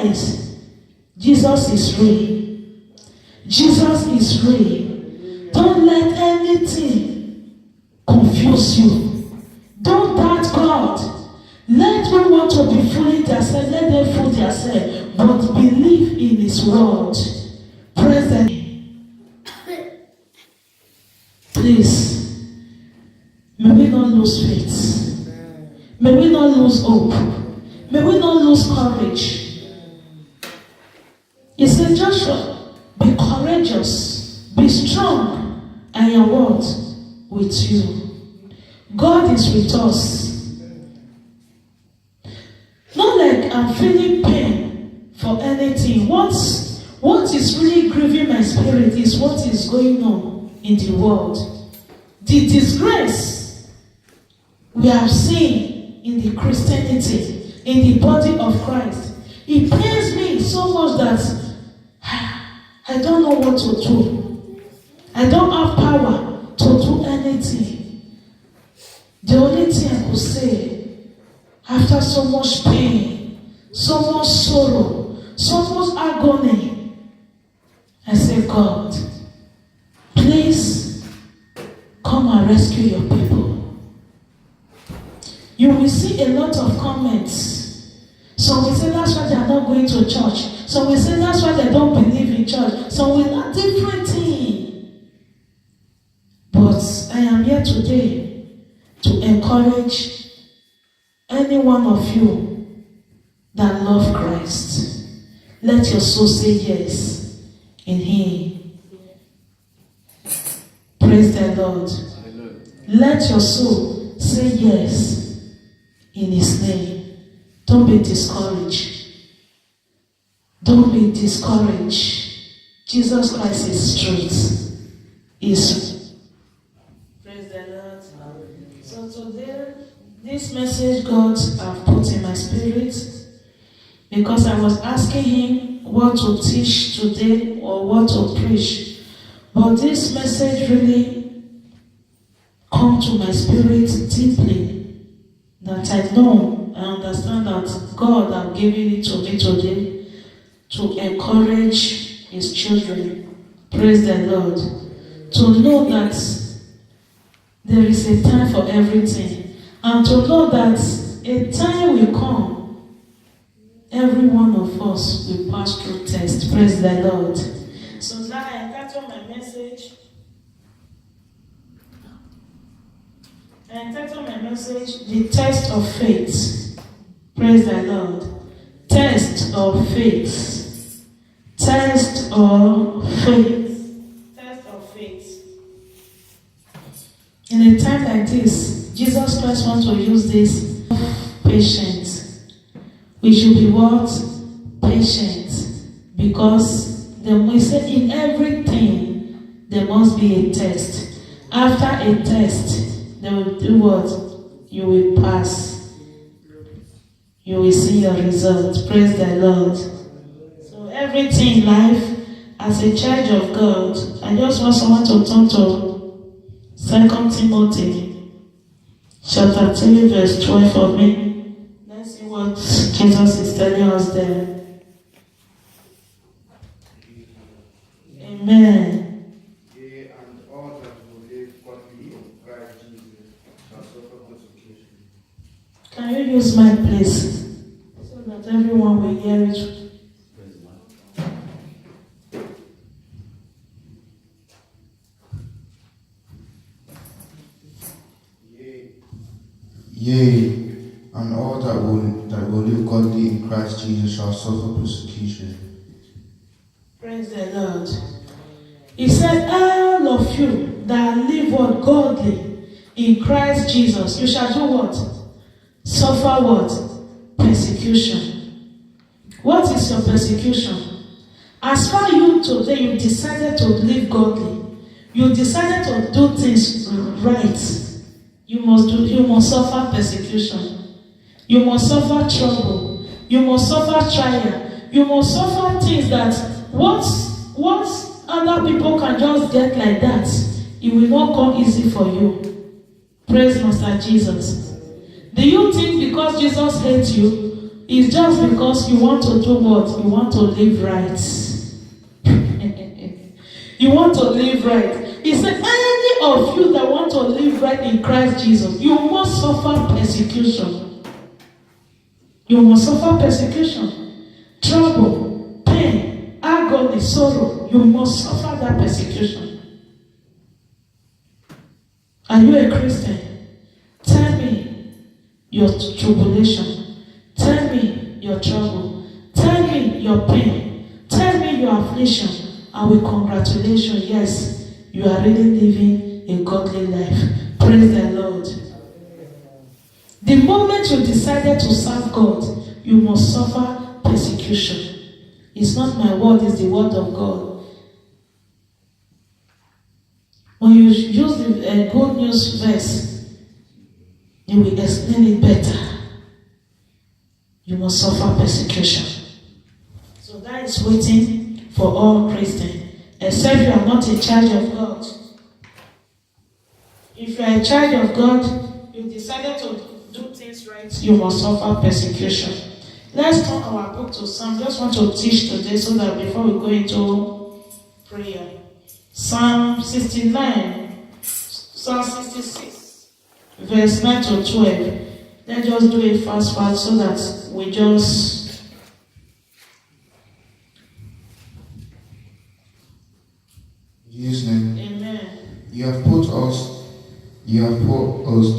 realize Jesus is real. Jesus is real. Don't let anything confuse you. Don't doubt God. Let them want to be fooling themselves. Let them fool themselves. But believe in His word. Present. Please, may we not lose faith. May we not lose hope. May we not lose courage. He said, Joshua, be courageous, be strong, and your word with you. God is with us. Not like I'm feeling pain for anything. What is really grieving my spirit is what is going on in the world. The disgrace we have seen in the Christianity, in the body of Christ. It pains me so much that I don't know what to do. I don't have power to do anything. The only thing I could say, after so much pain, so much sorrow, so much agony, I say, God, please come and rescue your people. You will see a lot of comments. Some will say that's why they are not going to church. Some will say that's why they don't believe in church. Some will not different thing. But I am here today to encourage any one of you that love Christ. Let your soul say yes in Him. Praise the Lord. Let your soul say yes in His name. Don't be discouraged. Don't be discouraged. Jesus Christ is truth. Praise the Lord. So today, this message God have put in my spirit, because I was asking Him what to teach today or what to preach. But this message really come to my spirit deeply, that I understand that God has given it to me today to encourage His children. Praise the Lord. To know that there is a time for everything, and to know that a time will come, every one of us will pass through test. Praise the Lord. So now I entitled my message. The Test of Faith. Praise the Lord. Test of faith. Test of faith. Test of faith. In a time like this, Jesus Christ wants to use this patience. We should be what? Patient. Because we say in everything there must be a test. After a test, they will do what? You will pass. You will see your result. Praise the Lord. So everything in life, as a child of God, I just want someone to turn to 2 Timothy chapter 3 verse 12 for me. Let's see what Jesus is telling us there. Amen. And all that will live godly in Christ Jesus shall suffer persecution. Can you use my place so that everyone will hear it? Yea, and all that will live godly in Christ Jesus shall suffer persecution. Praise the Lord. He said, all of you that live what godly in Christ Jesus, you shall do what? Suffer what? Persecution. What is your persecution? As far you today, you decided to live godly. You decided to do things right. You must suffer persecution. You must suffer trouble. You must suffer trial. You must suffer things that once other people can just get like that, it will not come easy for you. Praise Master Jesus. Do you think because Jesus hates you, It's just because you want to do what? You want to live right. You want to live right. He said, any of you that want to live right in Christ Jesus, you must suffer persecution. You must suffer persecution. Trouble, pain, agony, sorrow. You must suffer that persecution. Are you a Christian? Tell me your tribulation. Tell me your trouble. Tell me your pain. Tell me your affliction. I will congratulate you. Yes, you are really living a godly life. Praise the Lord. The moment you decided to serve God, you must suffer persecution. It's not my word, it's the word of God. When you use the good news verse, you will explain it better. You must suffer persecution. So that is waiting for all Christians, except you are not in charge of God. If you are in charge of God, you decided to do things right, you must suffer persecution. Let's turn our book to Psalm. Just want to teach today so that before we go into prayer. Psalm 69, Psalm 66, verse 9 to 12. Let's just do it fast so that we just... In Jesus' name. Amen. You have put us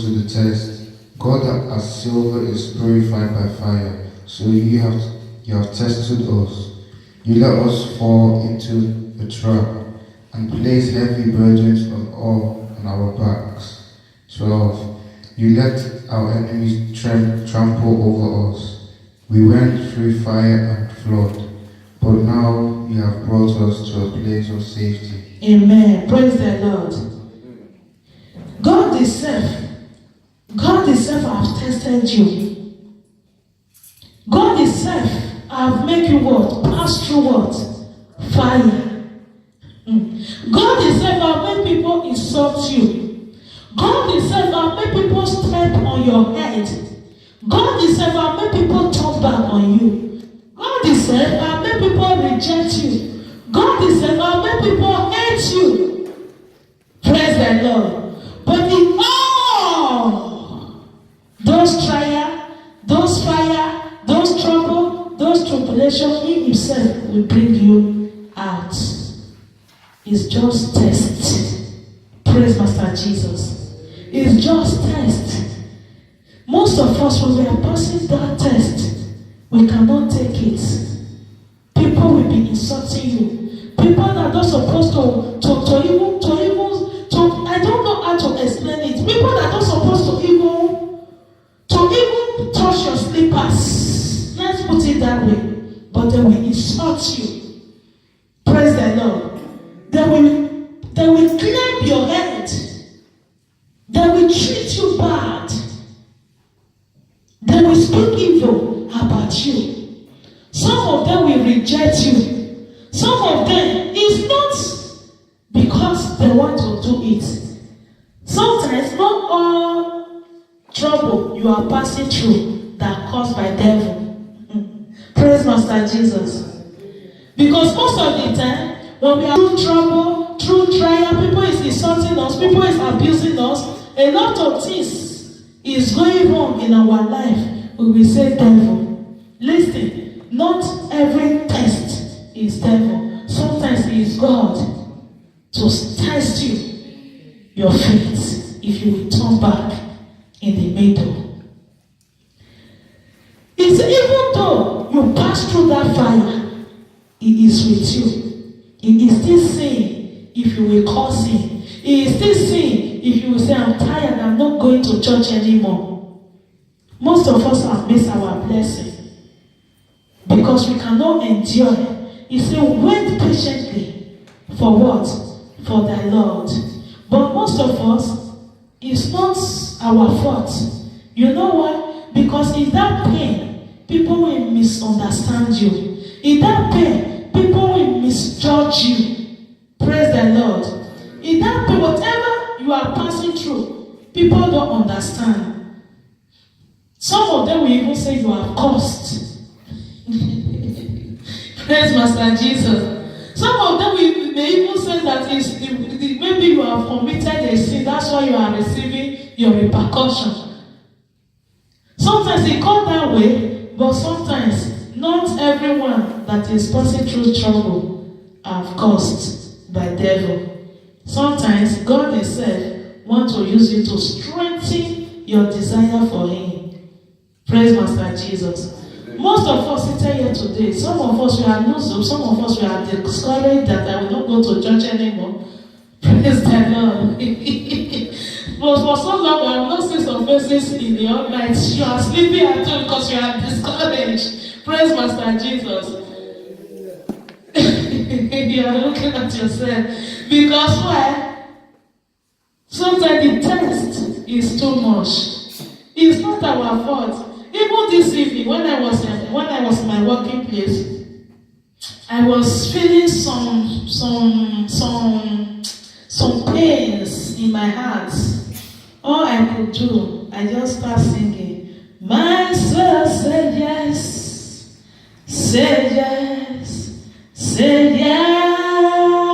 to the test. God as silver is purified by fire. So you have tested us. You let us fall into a trap and place heavy burdens on our backs. 12. You let our enemies trample over us. We went through fire and flood, but now you have brought us to a place of safety. Amen. Praise the Lord. God Himself have tested you. God Himself have made you what? Pass through what? Fire. God Himself have made people insult you. God Himself have made people step on your head. God Himself have made people turn back on you. God Himself have made people reject you. God Himself have made people hate you. Praise the Lord. But in all those trials, those fire, those trouble, those tribulation, He Himself will bring you out. It's just test. Praise Master Jesus. It's just test. Most of us, when we are passing that test, we cannot take it. People will be insulting you. People that are not supposed to even I don't know how to explain it. People that are not supposed to even touch your slippers. Let's put it that way. But they will insult you. Praise the Lord. They will clap your head. They will treat you bad. They will speak evil about you. Some of them will reject you. Some of them is not because they want to do it. Sometimes not all trouble you are passing through that caused by devil. Praise Master Jesus. Because most of the time, when we are through trouble, through trial, people is insulting us, people is abusing us, a lot of things is going wrong in our life. We will say devil. Listen, not every test is devil. Sometimes it is God to test you, your faith, if you will turn back in the middle. It's even though you pass through that fire, He is with you. He is still saying, if you will curse Him. He is still saying, if you will say, I'm tired, I'm not going to church anymore. Most of us have missed our blessing because we cannot endure. He said, wait patiently for what? For thy Lord. But most of us, it's not our fault. You know why? Because in that pain, people will misunderstand you. In that pain, people will misjudge you. Praise the Lord. In that pain, whatever you are passing through, people don't understand. Some of them will even say you are cursed. Praise Master Jesus. Some of them may even say that maybe you have committed a sin, that's why you are receiving your repercussion. Sometimes it comes that way, but sometimes not everyone that is passing through trouble are caused by devil. Sometimes God Himself wants to use you to strengthen your desire for Him. Praise Master Jesus. Most of us sitting here today, some of us we are losing, some of us we are discouraged that I will not go to church anymore. Praise the Lord. But for so long, I have not seen some faces in the all night. You are sleeping at home because you are discouraged. Praise Master Jesus. You are looking at yourself. Because why? Sometimes the test is too much. It's not our fault. Even this evening, when I was in my working place, I was feeling some pains in my heart. All I could do, I just started singing. My soul said yes, said yes, said yes.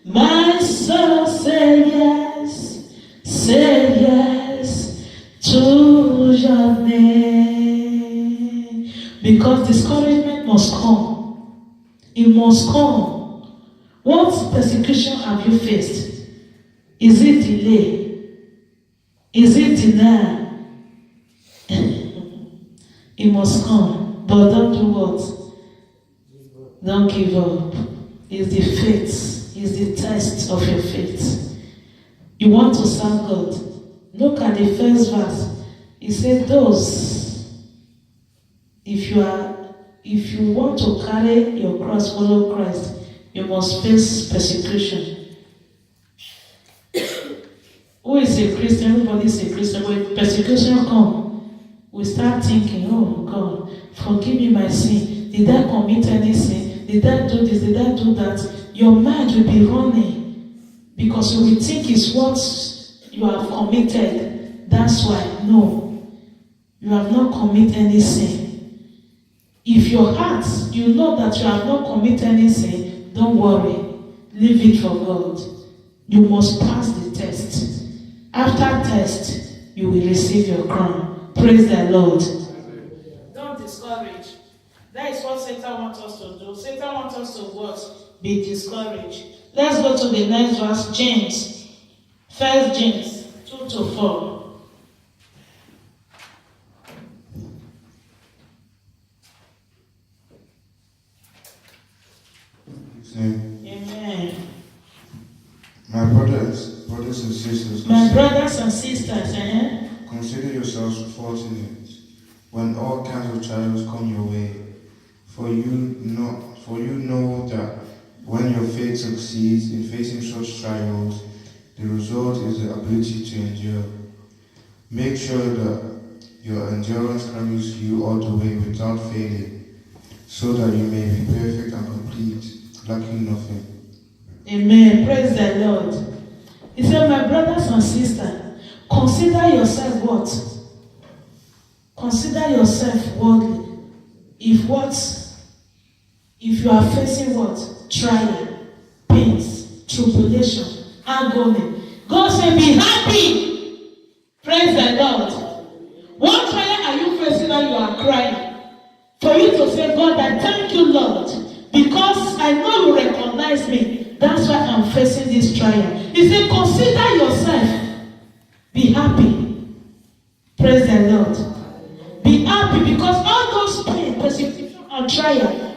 My soul said yes, said yes to your name. Because discouragement must come. It must come. What persecution have you faced? Is it delay? Is it denial? It must come. But don't do what? Don't give up. It's the faith. It's the test of your faith. You want to serve God. Look at the first verse. He said, those, if you want to carry your cross, follow Christ, you must face persecution. Who is a Christian? Everybody is a Christian. When persecution comes, we start thinking, oh God, forgive me my sin. Did I commit any sin? Did I do this? Did I do that? Your mind will be running because you will think it's what you have committed. That's why. No. You have not committed any sin. If your heart, you know that you have not committed any sin, don't worry. Leave it for God. You must pass the test. After test, you will receive your crown. Praise the Lord. Don't discourage. That is what Satan wants us to do. Satan wants us to what? Be discouraged. Let's go to the next verse, James. 1 James 2-4. Amen. My brothers and sisters. My brothers and sisters, consider yourselves fortunate when all kinds of trials come your way. For you know that when your faith succeeds in facing such trials, the result is the ability to endure. Make sure that your endurance carries you all the way without failing, so that you may be perfect and complete, lacking nothing. Amen. Praise the Lord. He said, my brothers and sisters, consider yourself what? Consider yourself worldly. If you are facing what? Trial, pains, tribulation, agony. God said, be happy. Praise the Lord. What trial are you facing that you are crying? For you to say, God, I thank you, Lord, because I know you recognize me. That's why I'm facing this trial. He said, consider yourself. Be happy. Praise the Lord. Be happy because all those pain, persecution, and trial,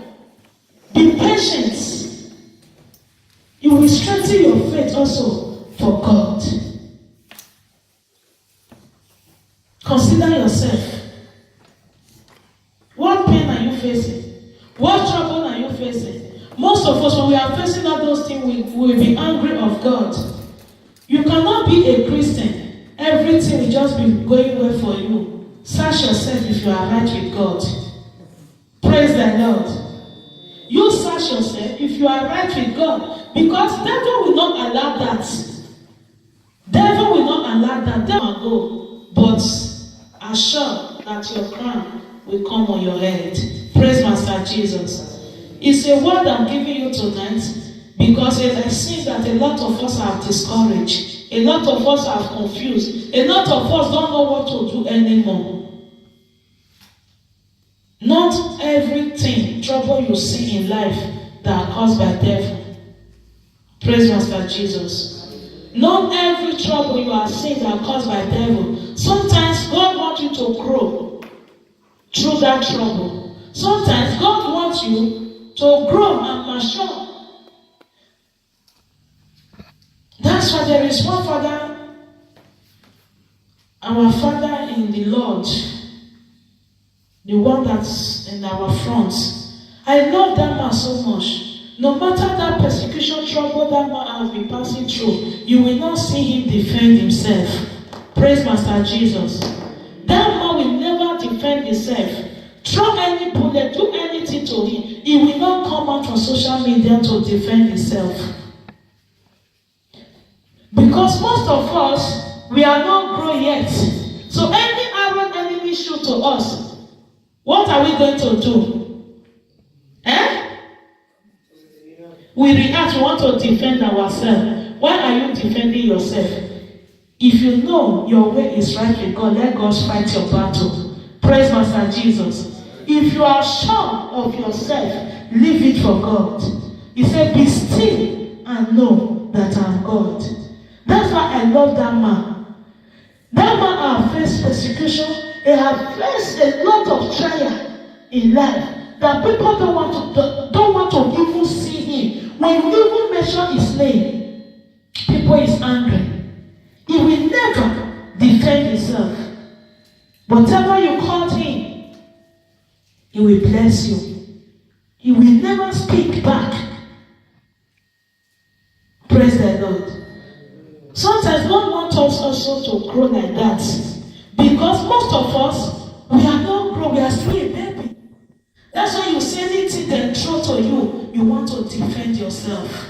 be patient. You will strengthen your faith also for God. Consider yourself. What pain are you facing? What trouble are you facing? Most of us, when we are facing all those things, we will be angry of God. You cannot be a Christian. Everything will just be going well for you. Search yourself if you are right with God. Praise the Lord. You search yourself if you are right with God. Because devil will not allow that. Devil will not allow that. Devil will go. But assure that your crown will come on your head. Praise Master Jesus. It's a word I'm giving you tonight because it I see that a lot of us are discouraged. A lot of us are confused. A lot of us don't know what to do anymore. Not everything trouble you see in life that are caused by devil. Praise Master Jesus. Not every trouble you are seeing that are caused by devil. Sometimes God wants you to grow through that trouble. Sometimes God wants you to grow and mature. That's why there is one father, our Father in the Lord, the one that's in our front. I love that man so much. No matter that persecution, trouble that man has been passing through, you will not see him defend himself. Praise Master Jesus. That man will never defend himself. Throw any bullet, do anything to him. He will not come out on social media to defend himself. Because most of us, we are not grown yet. So any arrow enemy shoot to us, what are we going to do? We react, we want to defend ourselves. Why are you defending yourself? If you know your way is right with God, let God fight your battle. Praise Master Jesus. If you are sure of yourself, leave it for God. He said, be still and know that I am God. That's why I love that man. That man has faced persecution. He has faced a lot of trial in life that people don't want to even see him. When you even mention his name, people is angry. He will never defend himself. Whatever you call him, he will bless you. He will never speak back. Praise the Lord. Sometimes God wants us also to grow like that. Because most of us, we are not grown, we are still a baby. That's why you say anything they throw to you, you want to defend yourself.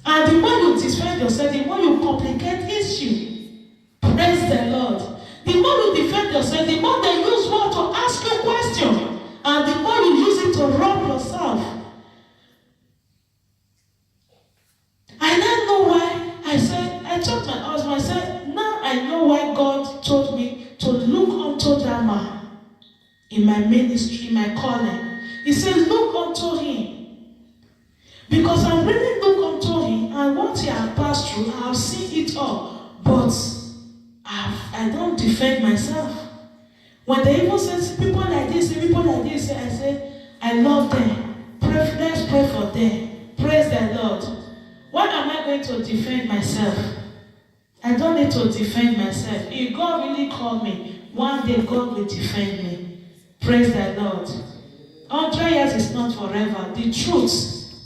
And the more you defend yourself, the more you complicate issue. Praise the Lord. The more you defend yourself, the more they use word to ask you questions. And the more you use it to rob yourself. I don't know why I told my husband, I said, now I know why God told me to look unto that man in my ministry, in my calling. He said, look unto him. Because I really look unto him, and what he has passed through, I have seen it all. But I don't defend myself. When they even say people like this, I say, I love them. Let's pray for them. Praise the Lord. Why am I going to defend myself? I don't need to defend myself. If God really called me, one day God will defend me. Praise the Lord. 100 years is not forever. The truth